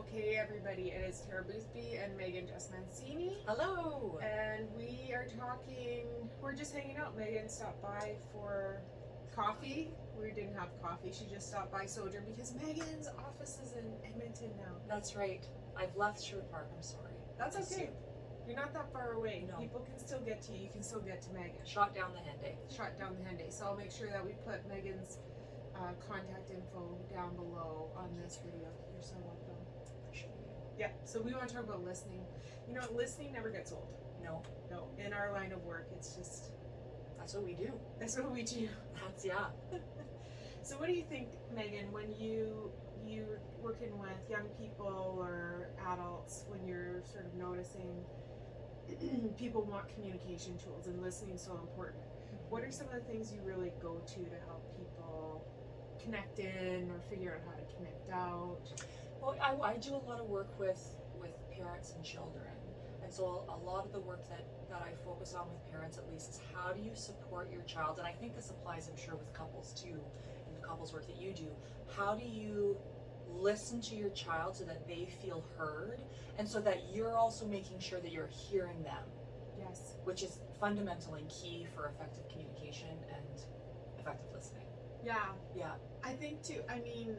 Okay, everybody, it is Tara Boothby and Megan Just-Mancini. Hello! And we are talking, we're just hanging out. Megan stopped by for coffee. We didn't have coffee, she just stopped by Sojourn because Megan's office is in Edmonton now. That's right. I've left Sherwood Park, I'm sorry. That's okay. You're not that far away. No. People can still get to you. You can still get to Megan. Shot down the Henday. Shot down the Henday. So I'll make sure that we put Megan's contact info down below on this video. You're so welcome. Yeah, so we want to talk about listening. You know, listening never gets old. No. No, in our line of work, it's just... That's what we do. That's what we do. That's, yeah. So what do you think, Megan, when you're working with young people or adults, when you're sort of noticing people want communication tools and listening is so important, what are some of the things you really go to help people connect in or figure out how to connect out? Well, I do a lot of work with parents and children. And so a lot of the work that I focus on with parents, at least, is how do you support your child? And I think this applies, I'm sure, with couples too, in the couples work that you do. How do you listen to your child so that they feel heard and so that you're also making sure that you're hearing them? Yes. Which is fundamental and key for effective communication and effective listening. Yeah. Yeah. I think too, I mean,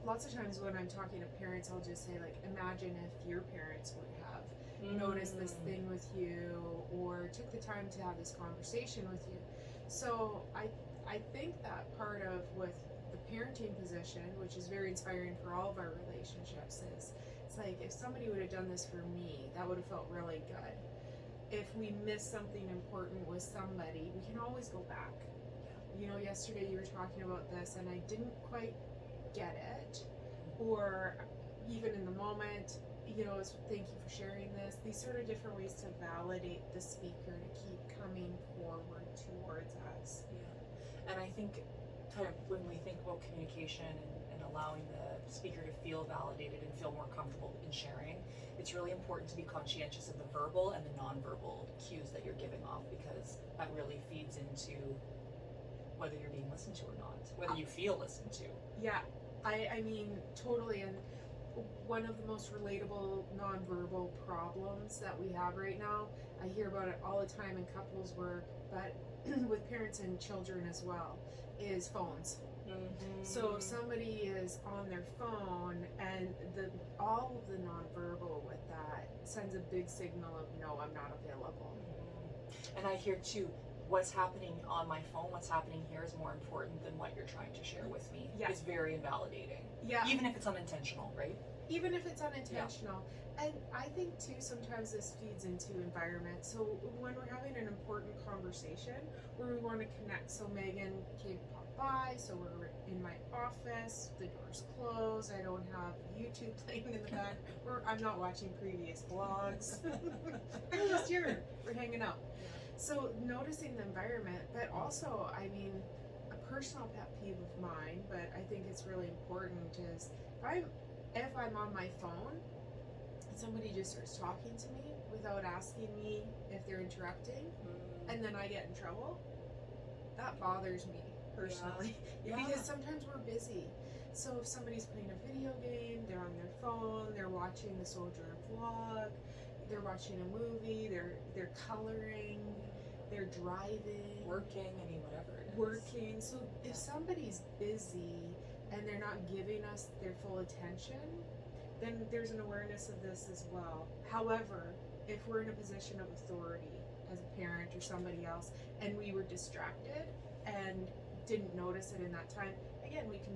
lots of times when I'm talking to parents, I'll just say, like, imagine if your parents would have noticed this thing with you or took the time to have this conversation with you. So I think that part of with the parenting position, which is very inspiring for all of our relationships, is it's like if somebody would have done this for me, that would have felt really good. If we miss something important with somebody, we can always go back. You know, yesterday you were talking about this and I didn't quite get it, or even in the moment, you know, thank you for sharing this. These sort of different ways to validate the speaker to keep coming forward towards us. Yeah. And I think kind of when we think about communication and allowing the speaker to feel validated and feel more comfortable in sharing, it's really important to be conscientious of the verbal and the nonverbal cues that you're giving off, because that really feeds into whether you're being listened to or not, whether you feel listened to. Yeah, I mean, totally. And one of the most relatable nonverbal problems that we have right now, I hear about it all the time in couples work, but with parents and children as well, is phones. Mm-hmm. So if somebody is on their phone and all of the nonverbal with that sends a big signal of, no, I'm not available. Mm-hmm. And I hear too, what's happening on my phone, what's happening here is more important than what you're trying to share with me. Yeah. It's very invalidating. Yeah. Even if it's unintentional, right? Even if it's unintentional. Yeah. And I think too, sometimes this feeds into environment. So when we're having an important conversation where we want to connect, so Megan came pop by, so we're in my office, the door's closed, I don't have YouTube playing in the back, or I'm not watching previous vlogs. I'm just here, we're hanging out. So noticing the environment, but also, I mean, a personal pet peeve of mine, but I think it's really important, is if I'm on my phone and somebody just starts talking to me without asking me if they're interrupting, and then I get in trouble, that bothers me personally. Yeah. Because sometimes we're busy. So if somebody's playing a video game, they're on their phone, they're watching the Sojourn vlog, they're watching a movie, they're coloring, they're driving, working, I mean, whatever it is. Working. So if somebody's busy and they're not giving us their full attention, then there's an awareness of this as well. However, if we're in a position of authority as a parent or somebody else and we were distracted and didn't notice it in that time, again, we can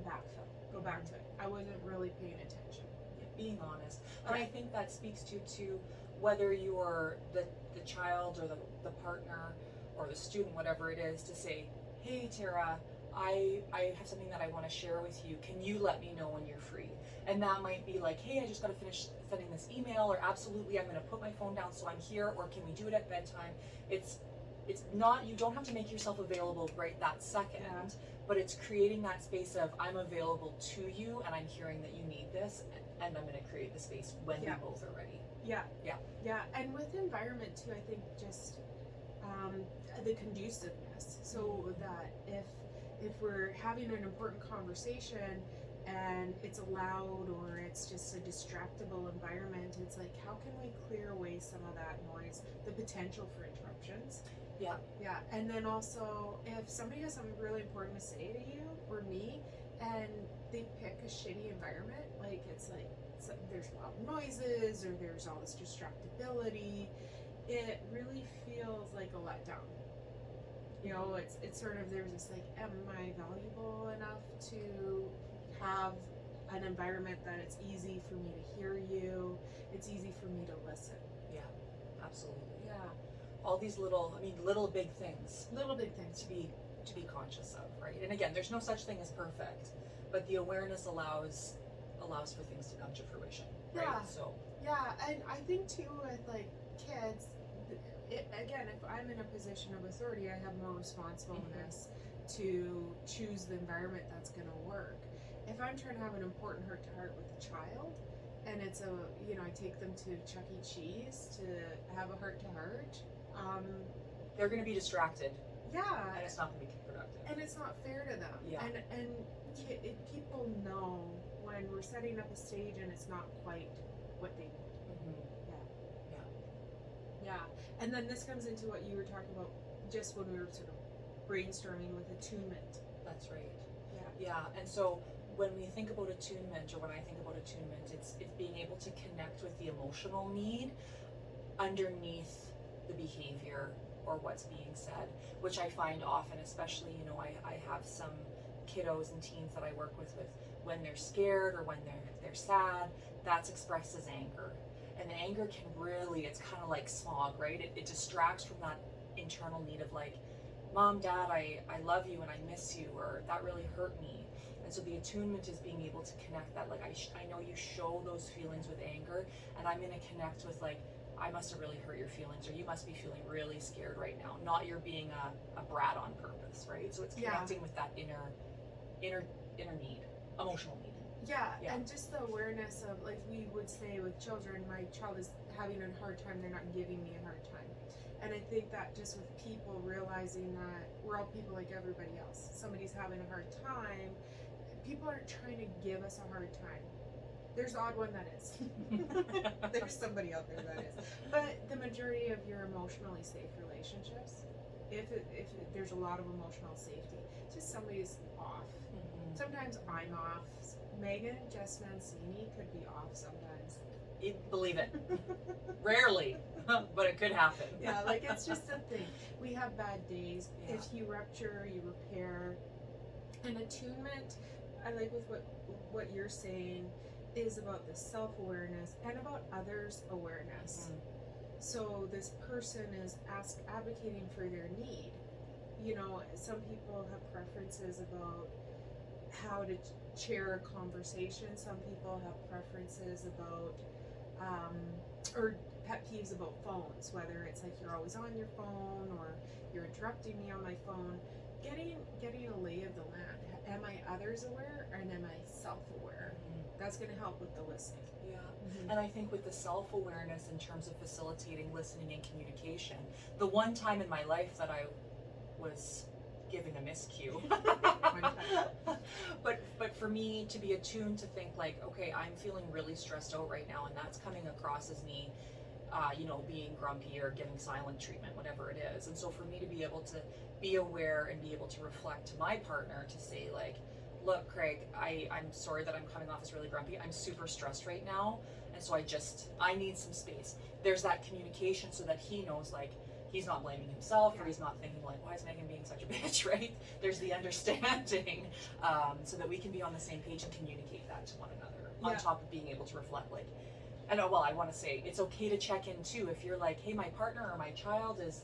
go back to it. I wasn't really paying attention. Yeah, being honest. And I think that speaks to whether you're the child or the partner or the student, whatever it is, to say, hey, Tara, I have something that I want to share with you. Can you let me know when you're free? And that might be like, hey, I just got to finish sending this email, or absolutely, I'm going to put my phone down so I'm here, or can we do it at bedtime? It's not, you don't have to make yourself available right that second, but it's creating that space of, I'm available to you and I'm hearing that you need this, and I'm going to create the space when we both are ready. Yeah. And with environment too, I think just the conduciveness, so that if we're having an important conversation and it's loud or it's just a distractible environment, it's like, how can we clear away some of that noise, the potential for interruptions? Yeah. Yeah, and then also, if somebody has something really important to say to you or me, and they pick a shitty environment, like it's like there's loud noises or there's all this distractibility, it really feels like a letdown. You know, it's sort of, there's this like, am I valuable enough to have an environment that it's easy for me to hear you, it's easy for me to listen. Yeah, absolutely. Yeah. All these little big things. Little big things. To be conscious of, right? And again, there's no such thing as perfect, but the awareness allows for things to come to fruition, right? Yeah. So Yeah, and I think too with like kids, again, if I'm in a position of authority, I have more responsibility to choose the environment that's going to work. If I'm trying to have an important heart-to-heart with a child, and it's I take them to Chuck E. Cheese to have a heart-to-heart, they're going to be distracted. Yeah. And it's not going to be productive. And it's not fair to them. Yeah. And people know when we're setting up a stage and it's not quite what they need. Yeah. And then this comes into what you were talking about just when we were sort of brainstorming with attunement. That's right. Yeah. Yeah. And so when we think about attunement, or when I think about attunement, it's being able to connect with the emotional need underneath the behavior or what's being said, which I find often, especially, I have some kiddos and teens that I work with when they're scared or when they're sad, that's expressed as anger. And the anger can really, it's kind of like smog, right? It distracts from that internal need of like, Mom, Dad, I love you and I miss you, or that really hurt me. And so the attunement is being able to connect that, like, I know you show those feelings with anger, and I'm going to connect with like, I must have really hurt your feelings, or you must be feeling really scared right now. Not you're being a brat on purpose, right? So it's connecting with that inner need, emotional need. Yeah, and just the awareness of, like we would say with children, my child is having a hard time, they're not giving me a hard time. And I think that just with people realizing that we're all people like everybody else. Somebody's having a hard time, people aren't trying to give us a hard time. There's the odd one that is. There's somebody out there that is. But the majority of your emotionally safe relationships, if there's a lot of emotional safety, just somebody's off. Mm-hmm. Sometimes I'm off. Megan, Just-Mancini could be off sometimes. Believe it. Rarely, but it could happen. Yeah, like it's just a thing. We have bad days. Yeah. If you rupture, you repair. And attunement, I like with what you're saying, is about the self-awareness and about others' awareness. Mm-hmm. So this person is advocating for their need. Some people have preferences about how to chair a conversation. Some people have preferences about or pet peeves about phones, whether it's like you're always on your phone or you're interrupting me on my phone. Getting a lay of the land. Am I others aware and am I self-aware? Mm-hmm. That's going to help with the listening. Yeah. Mm-hmm. And I think with the self-awareness in terms of facilitating listening and communication, the one time in my life that I was given a miscue. but for me to be attuned to think like, okay, I'm feeling really stressed out right now, and that's coming across as me being grumpy or getting silent treatment, whatever it is. And so for me to be able to be aware and be able to reflect to my partner to say like, look, Craig, I'm sorry that I'm coming off as really grumpy. I'm super stressed right now, and so I need some space. There's that communication so that he knows like, he's not blaming himself, or he's not thinking like, why is Megan being such a bitch, right? There's the understanding, so that we can be on the same page and communicate that to one another, on top of being able to reflect like, I want to say, it's okay to check in too. If you're like, hey, my partner or my child is,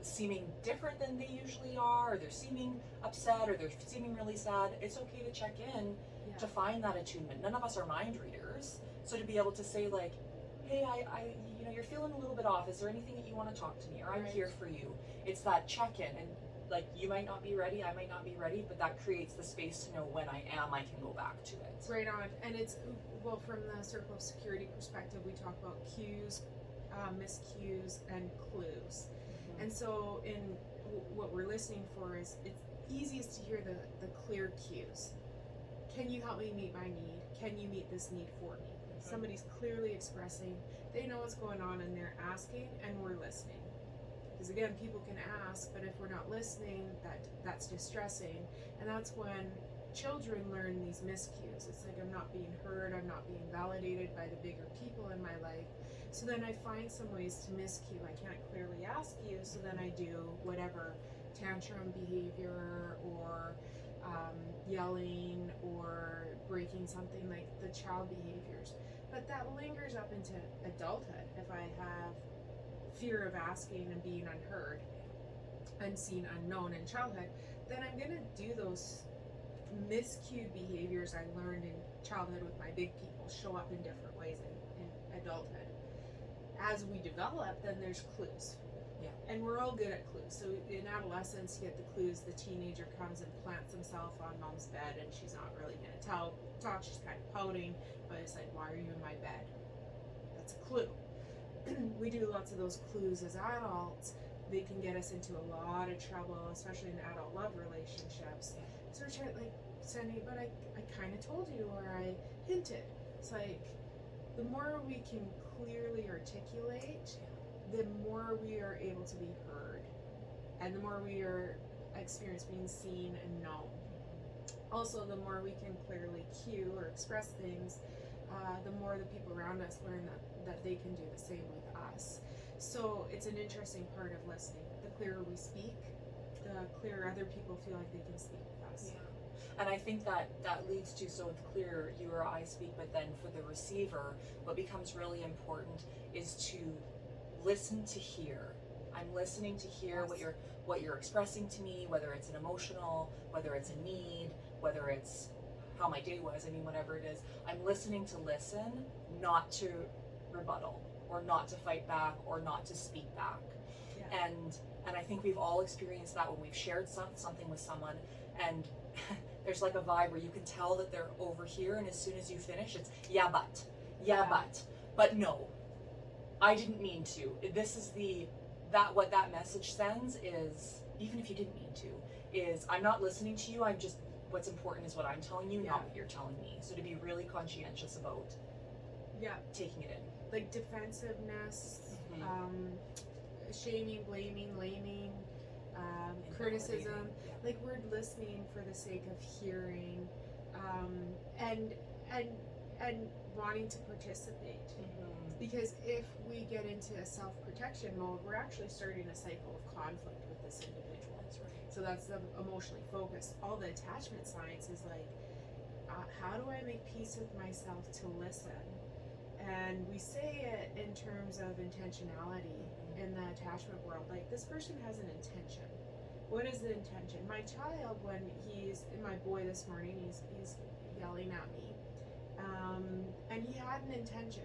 seeming different than they usually are, or they're seeming upset, or they're seeming really sad, it's okay to check in to find that attunement. None of us are mind readers, so to be able to say like, hey, I you're feeling a little bit off. Is there anything that you want to talk to me? Or I'm here for you. It's that check-in, and like you might not be ready, I might not be ready, but that creates the space to know when I am, I can go back to it. Right on. And it's, from the circle of security perspective, we talk about cues, miscues, and clues. Mm-hmm. And so in what we're listening for is, it's easiest to hear the clear cues. can you help me meet my need? Can you meet this need for me? Somebody's clearly expressing, they know what's going on and they're asking and we're listening. Because again, people can ask, but if we're not listening, that's distressing. And that's when children learn these miscues. It's like, I'm not being heard, I'm not being validated by the bigger people in my life. So then I find some ways to miscue. I can't clearly ask you, so then I do whatever tantrum behavior or yelling or breaking something, like the child behaviors. But that lingers up into adulthood. If I have fear of asking and being unheard, unseen, unknown in childhood, then I'm going to do those miscued behaviors I learned in childhood with my big people show up in different ways in adulthood. As we develop, then there's clues. Yeah. And we're all good at clues. So in adolescence, you get the clues. The teenager comes and plants himself on mom's bed, and she's not really going to talk. She's kind of pouting, but it's like, why are you in my bed? That's a clue. We do lots of those clues as adults. They can get us into a lot of trouble, especially in adult love relationships. Yeah. So we're trying, like, Sandy, but I kind of told you, or I hinted. It's like, the more we can clearly articulate, the more we are able to be heard, and the more we are experience being seen and known. Also, the more we can clearly cue or express things, the more the people around us learn that they can do the same with us. So it's an interesting part of listening. The clearer we speak, the clearer other people feel like they can speak with us. Yeah. And I think that leads to, so the clearer you or I speak, but then for the receiver, what becomes really important is to listen to hear. I'm listening to hear what you're expressing to me, whether it's an emotional, whether it's a need, whether it's how my day was, I mean, whatever it is. I'm listening to listen, not to rebuttal, or not to fight back, or not to speak back. Yeah. And I think we've all experienced that when we've shared something with someone, and there's like a vibe where you can tell that they're over here, and as soon as you finish, it's but no, I didn't mean to. This is what that message sends is, even if you didn't mean to, is I'm not listening to you, I'm just, what's important is what I'm telling you, not what you're telling me. So to be really conscientious about taking it in. Like defensiveness, shaming, blaming, laming, criticism. Yeah. Like, we're listening for the sake of hearing, and wanting to participate. Because if we get into a self-protection mode, we're actually starting a cycle of conflict with this individual. That's right. So that's the emotionally focused. All the attachment science is like, how do I make peace with myself to listen? And we say it in terms of intentionality in the attachment world. Like, this person has an intention. What is the intention? My child, when my boy this morning, he's yelling at me, and he had an intention.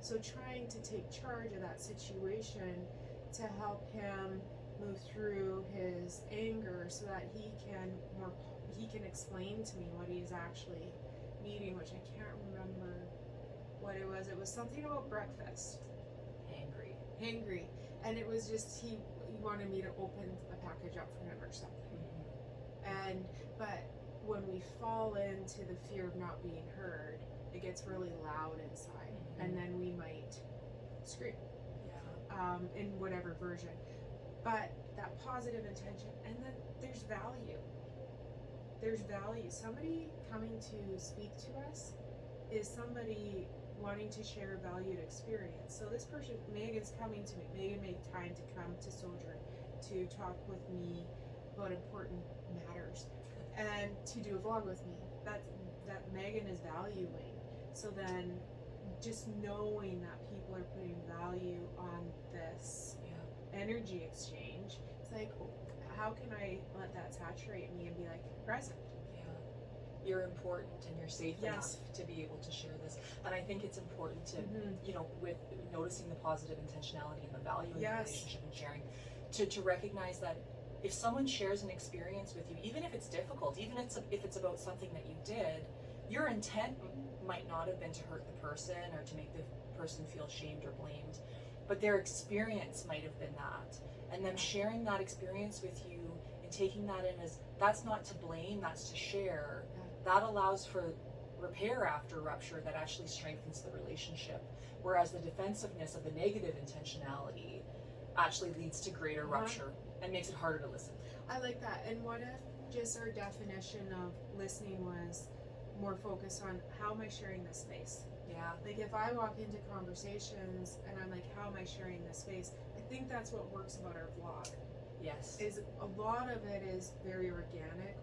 So trying to take charge of that situation to help him move through his anger, so that he can explain to me what he's actually needing, which I can't remember what it was. It was something about breakfast. Hangry. And it was just, he wanted me to open a package up for him or something. But when we fall into the fear of not being heard, it gets really loud inside, and then we might scream. In whatever version. But that positive intention, and then there's value. Somebody coming to speak to us is somebody wanting to share a valued experience. So this person, Megan's coming to me. Megan made time to come to Sojourn to talk with me about important matters and to do a vlog with me. That Megan is valuing. So then just knowing that people are putting value on this energy exchange, it's like, how can I let that saturate me and be like present? You're important and you're safe enough to be able to share this. And I think it's important to, with noticing the positive intentionality and the value in the relationship and sharing, to recognize that if someone shares an experience with you, even if it's difficult, even if it's about something that you did, your intent might not have been to hurt the person or to make the person feel shamed or blamed, but their experience might have been that. And them sharing that experience with you and taking that in as, that's not to blame, that's to share, that allows for repair after rupture that actually strengthens the relationship. Whereas the defensiveness of the negative intentionality actually leads to greater rupture and makes it harder to listen. I like that. And what if just our definition of listening was more focused on how am I sharing this space? Yeah. Like if I walk into conversations and I'm like, how am I sharing this space? I think that's what works about our vlog. Yes. Is a lot of it is very organic.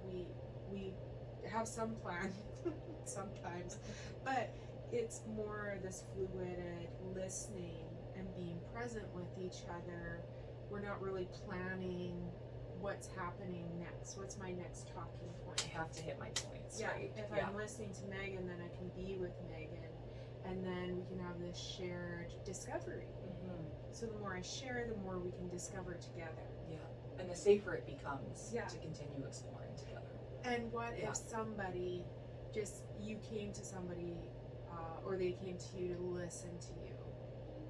We have some plan sometimes, but it's more this fluid listening and being present with each other. We're not really planning what's happening next. What's my next talking point? I have to hit my points, right? If I'm listening to Megan, then I can be with Megan, and then we can have this shared discovery. So the more I share, the more we can discover together. Yeah, and the safer it becomes Yeah. to continue exploring together. And what if somebody, just you came to somebody, or they came to you to listen to you,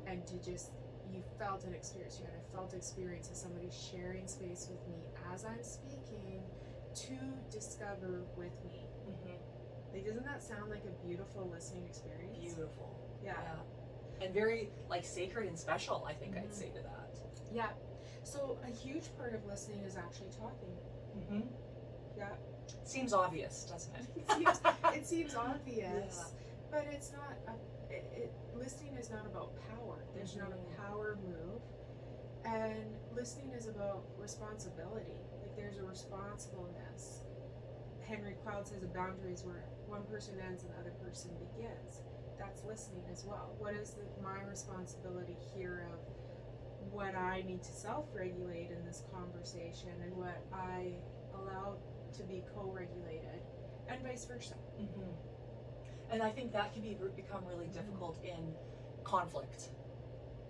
and to just, you felt an experience, you had a felt experience of somebody sharing space with me as I'm speaking to discover with me. Like, doesn't that sound like a beautiful listening experience? Beautiful. Yeah. And very like sacred and special, I think I'd say to that. Yeah. So a huge part of listening is actually talking. Yeah. Seems obvious, doesn't it? It seems obvious, but it's not. Listening is not about power. There's not a power move, and listening is about responsibility. Like there's a responsibleness. Henry Cloud says a boundary is where one person ends and the other person begins. That's listening as well. What is my responsibility here of what I need to self-regulate in this conversation and what I allow to be co-regulated, and vice versa. And I think that can become really difficult in conflict.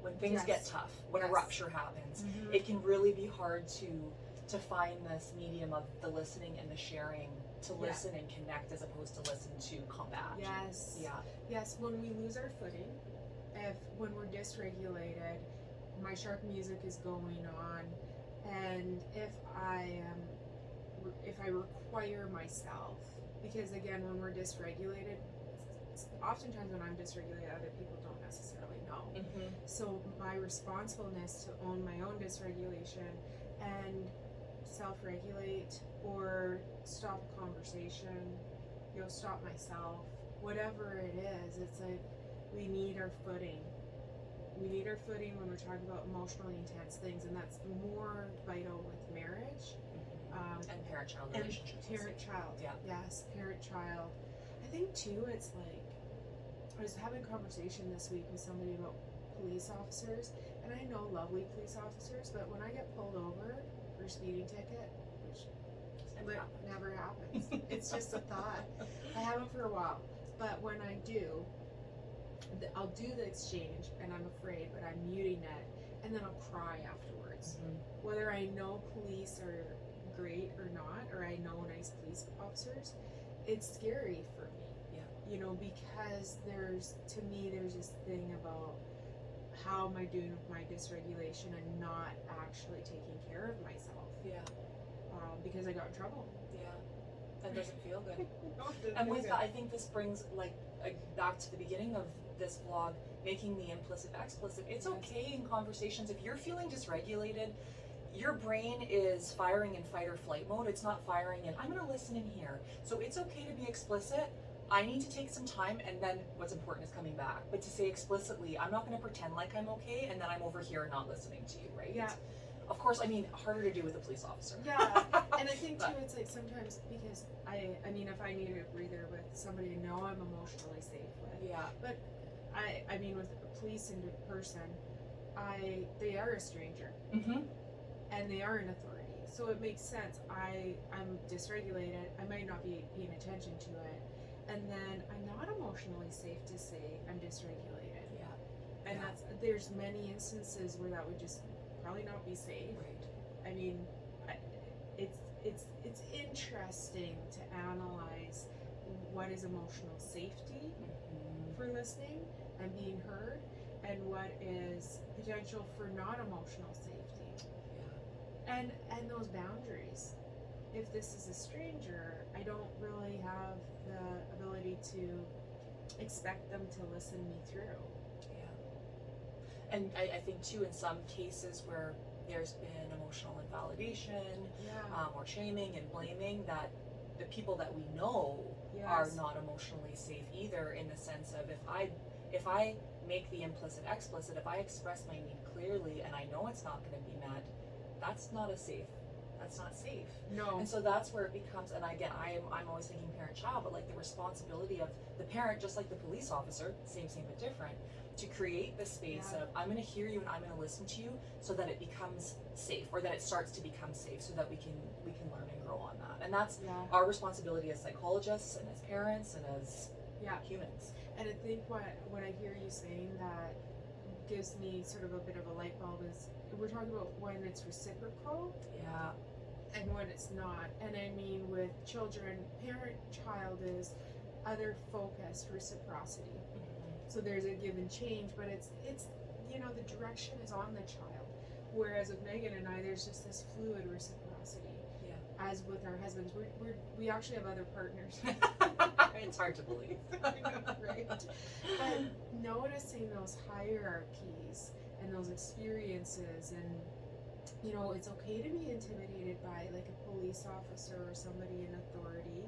When things get tough, when a rupture happens, it can really be hard to find this medium of the listening and the sharing, to listen and connect as opposed to listen to combat. Yes. Yeah. Yes, when we lose our footing, when we're dysregulated, my sharp music is going on, and if I require myself, because again, when we're dysregulated, oftentimes when I'm dysregulated, other people don't necessarily know. So my responsibleness to own my own dysregulation and self-regulate, or stop a conversation, stop myself, whatever it is, it's like we need our footing. We need our footing when we're talking about emotionally intense things, and that's more vital with marriage. And parent-child relationships. Parent-child. Yes, parent-child. I think too, it's like, I was having a conversation this week with somebody about police officers, and I know lovely police officers, but when I get pulled over for a speeding ticket, which never happens, it's just a thought. I haven't for a while, but when I do, I'll do the exchange, and I'm afraid, but I'm muting it, and then I'll cry afterwards. Whether I know police are great or not, or I know nice police officers, it's scary for me. Because there's this thing about how am I doing with my dysregulation and not actually taking care of myself. Because I got in trouble. That doesn't feel good. No, And with that, I think this brings back to the beginning of this vlog, making the implicit explicit. It's okay in conversations, if you're feeling dysregulated, your brain is firing in fight or flight mode. It's not firing in, I'm going to listen in here. So it's okay to be explicit. I need to take some time, and then what's important is coming back. But to say explicitly, I'm not going to pretend like I'm okay, and then I'm over here not listening to you, right? Yeah. Of course, harder to do with a police officer. Yeah, and I think too, it's like sometimes, because I mean, if I need a breather with somebody I know I'm emotionally safe with. Yeah. But I mean, with a police in person, they are a stranger. And they are an authority. So it makes sense. I'm dysregulated. I might not be paying attention to it. And then I'm not emotionally safe to say I'm dysregulated. And there's many instances where that would just probably not be safe. I mean, it's interesting to analyze what is emotional safety for listening and being heard, and what is potential for not emotional safety. And those boundaries. if this is a stranger, I don't really have the ability to expect them to listen me through. Yeah. And I think too, in some cases where there's been emotional invalidation, or shaming and blaming, that the people that we know are not emotionally safe either, in the sense of if I make the implicit explicit, if I express my need clearly and I know it's not going to be met, that's not safe. No. And so that's where it becomes, and again, I'm always thinking parent-child, but like the responsibility of the parent, just like the police officer, same but different, to create the space of, I'm going to hear you and I'm going to listen to you, so that it becomes safe, or that it starts to become safe, so that we can learn and grow on that. And that's our responsibility as psychologists and as parents and as humans. And I think what I hear you saying that gives me sort of a bit of a light bulb is, we're talking about when it's reciprocal and when it's not. And I mean, with children, parent-child is other focused reciprocity. So there's a give and change, but it's the direction is on the child. Whereas with Megan and I, there's just this fluid reciprocity. As with our husbands, we actually have other partners. It's hard to believe. I know, right? But noticing those hierarchies and those experiences, and it's okay to be intimidated by like a police officer or somebody in authority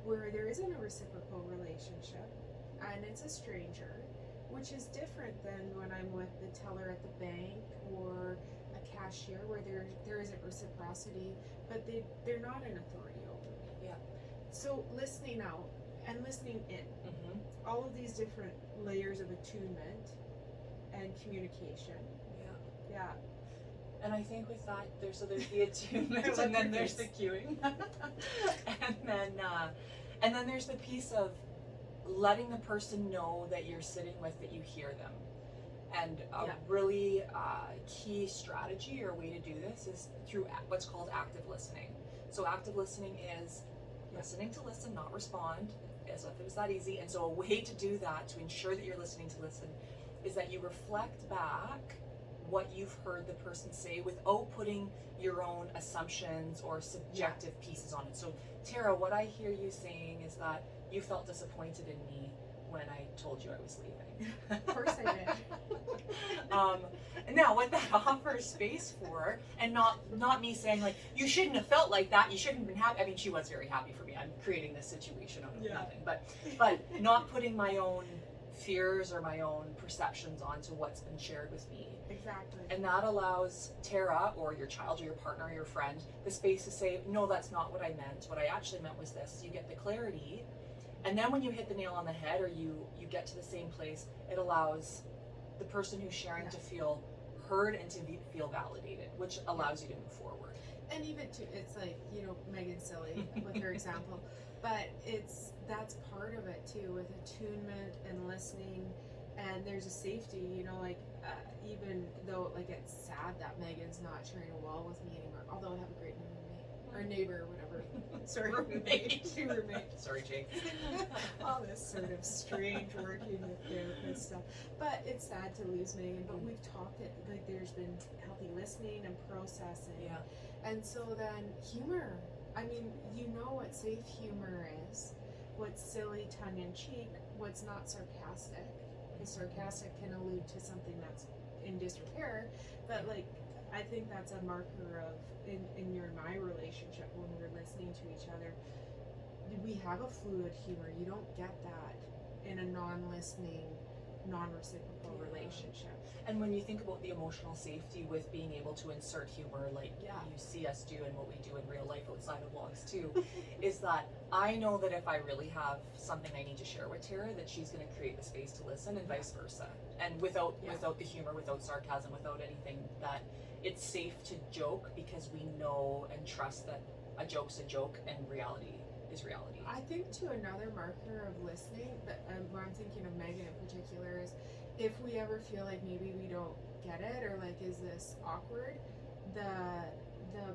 where there isn't a reciprocal relationship and it's a stranger, which is different than when I'm with the teller at the bank or a cashier, where there isn't reciprocity, but they're not an authority over me. So listening out and listening in, all of these different layers of attunement and communication. And I think with that, there's the attunement, and then there's the cueing, and then there's the piece of letting the person know that you're sitting with, that you hear them. And a really key strategy or way to do this is through what's called active listening. So active listening is listening to listen, not respond, as if it was that easy. And so a way to do that, to ensure that you're listening to listen, is that you reflect back what you've heard the person say without putting your own assumptions or subjective pieces on it. So Tara, what I hear you saying is that you felt disappointed in me when I told you I was leaving. Of course I did. Now what that offers space for, and not me saying like, you shouldn't have felt like that, you shouldn't have been happy. I mean, she was very happy for me. I'm creating this situation out of nothing. But not putting my own fears or my own perceptions onto what's been shared with me. Exactly. And that allows Tara, or your child or your partner or your friend, the space to say, no, that's not what I meant. What I actually meant was this. You get the clarity. And then when you hit the nail on the head, or you get to the same place, it allows the person who's sharing to feel heard and to feel validated, which allows you to move forward. And even it's like, Megan's silly with her example, but that's part of it too, with attunement and listening. And there's a safety, even though it's sad that Megan's not sharing a wall with me anymore, although I have a great roommate, or neighbor, or whatever. Sorry, roommate. Sorry, Jake. All this sort of strange working with therapist stuff. But it's sad to lose Megan, but we've talked it, there's been healthy listening and processing. And so then humor. I mean, what safe humor is, what's silly tongue-in-cheek, what's not sarcastic. Because sarcastic can allude to something that's in disrepair, but I think that's a marker of in your and my relationship when we're listening to each other. We have a fluid humor. You don't get that in a non-listening, non-reciprocal relationship. And when you think about the emotional safety with being able to insert humor, you see us do and what we do in real life outside of vlogs too, is that I know that if I really have something I need to share with Tara, that she's going to create the space to listen, and vice versa. And without the humor, without sarcasm, without anything, that it's safe to joke, because we know and trust that a joke's a joke and reality is reality. I think to another marker of listening, that where I'm thinking of Megan in particular, is if we ever feel like maybe we don't get it, or is this awkward, the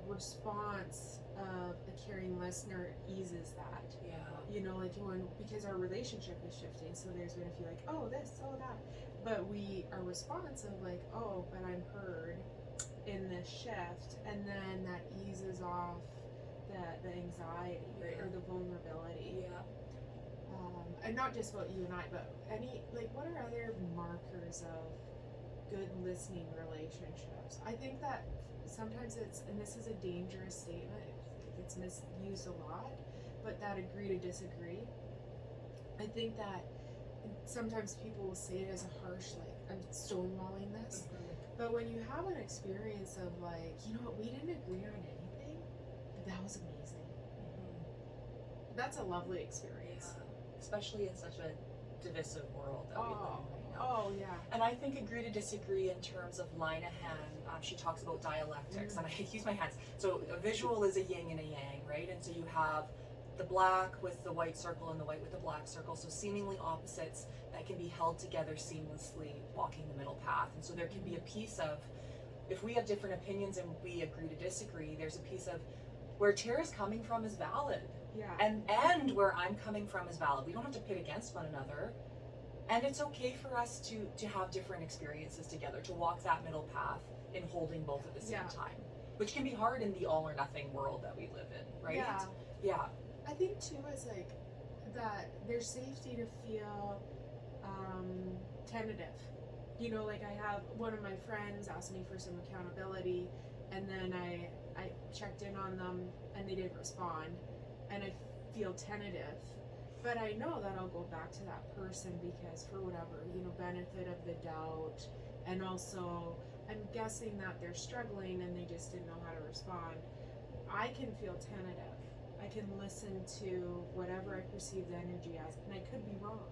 response of a caring listener eases that. Because our relationship is shifting, so there's been a few oh this, oh that, but our response of oh, but I'm heard in this shift, and then that eases off the anxiety, right, or the vulnerability. Yeah. And not just about you and I, but what are other markers of good listening relationships? I think that sometimes and this is a dangerous statement, it gets misused a lot, but that agree to disagree. I think that sometimes people will say it as a harsh, like, I'm stonewalling this. But when you have an experience of like, you know what, we didn't agree on anything, but that was amazing. That's a lovely experience. Yeah. Especially in such a divisive world that we live in right now. Oh, yeah. And I think agree to disagree in terms of Linehan, she talks about dialectics, and I use my hands. So a visual is a yin and a yang, right? And so you have the black with the white circle and the white with the black circle, so seemingly opposites that can be held together seamlessly walking the middle path. And so there can be a piece of, if we have different opinions and we agree to disagree, there's a piece of where Tara's coming from is valid. Yeah. And where I'm coming from is valid. We don't have to pit against one another. And it's okay for us to have different experiences together, to walk that middle path in holding both at the same time, which can be hard in the all or nothing world that we live in, right? Yeah. I think too is like that there's safety to feel tentative. You know, like I have one of my friends asked me for some accountability, and then I checked in on them and they didn't respond, and I feel tentative. But I know that I'll go back to that person because for whatever, you know, benefit of the doubt, and also I'm guessing that they're struggling and they just didn't know how to respond. I can feel tentative. I can listen to whatever I perceive the energy as, and I could be wrong.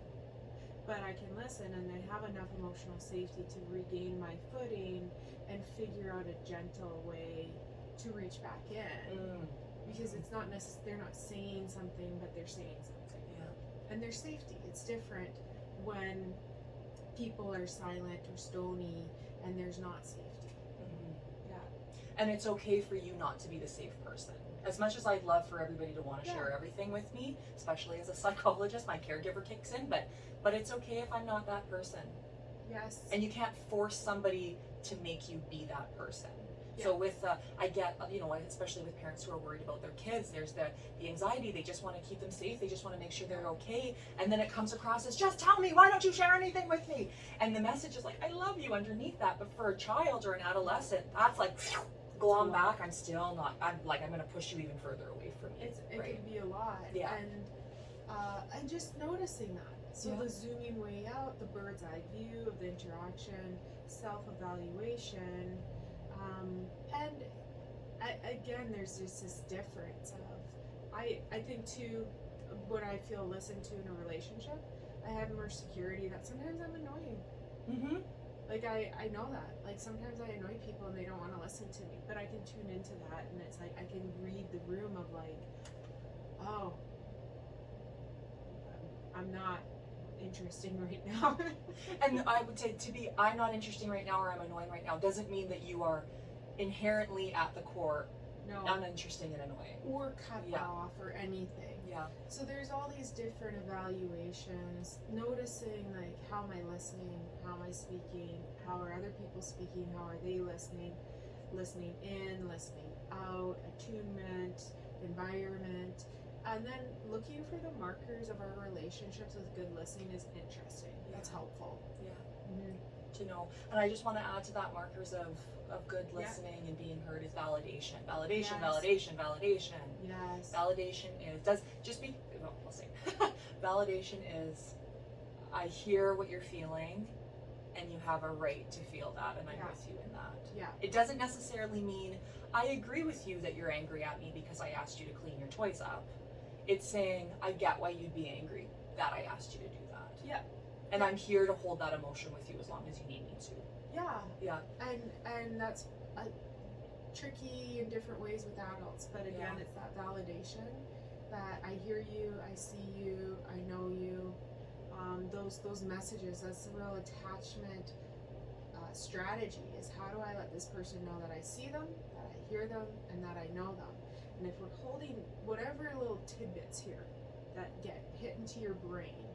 But I can listen and then have enough emotional safety to regain my footing and figure out a gentle way to reach back in. Because it's not they're not saying something, but they're saying something. Yeah. And there's safety. It's different when people are silent or stony and there's not safety. Yeah. And it's okay for you not to be the safe person. As much as I'd love for everybody to want to share everything with me, especially as a psychologist, my caregiver kicks in, but it's okay if I'm not that person. Yes. And you can't force somebody to make you be that person. Yeah. So with, I get, you know, especially with parents who are worried about their kids, there's the anxiety, they just want to keep them safe, they just want to make sure they're okay, and then it comes across as, just tell me, why don't you share anything with me? And the message is like, I love you underneath that, but for a child or an adolescent, that's like, go on back, I'm still not, I'm going to push you even further away from me. It can be a lot. Yeah. And just noticing that. So the zooming way out, the bird's eye view of the interaction, self-evaluation, and again, there's just this difference of, I think too, when I feel listened to in a relationship, I have more security that sometimes I'm annoying. Like I know that, like sometimes I annoy people and they don't want to listen to me, but I can tune into that, and it's like I can read the room of like, oh, I'm not interesting right now. And I would say I'm not interesting right now or I'm annoying right now doesn't mean that you are inherently at the core uninteresting and annoying. Or cut off or anything. Yeah. So there's all these different evaluations, noticing like, how am I listening, how am I speaking, how are other people speaking, how are they listening in, listening out, attunement, environment. And then looking for the markers of our relationships with good listening is interesting. That's helpful. Yeah. To know. And I just want to add to that, markers of good listening and being heard is validation. Validation. Yes. Validation we'll say. Validation is, I hear what you're feeling and you have a right to feel that, and I'm with you in that. Yeah. It doesn't necessarily mean I agree with you that you're angry at me because I asked you to clean your toys up. It's saying, I get why you'd be angry that I asked you to do that. Yeah. And I'm here to hold that emotion with you as long as you need me to. Yeah. Yeah. And that's tricky in different ways with adults, but again, it's that validation that I hear you, I see you, I know you. Those messages, that's the real attachment strategy, is how do I let this person know that I see them, that I hear them, and that I know them. And if we're holding whatever little tidbits here that get hit into your brain,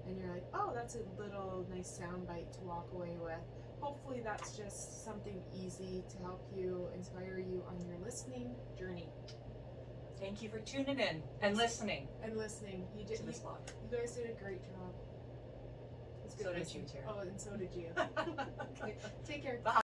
and you're like, oh, that's a little nice soundbite to walk away with, hopefully that's just something easy to help you, inspire you on your listening journey. Thank you for tuning in and listening And listening. You did. to this vlog. You guys did a great job. It was good So did listening. you, Tara. Oh, and so did you. Okay. Take care. Bye.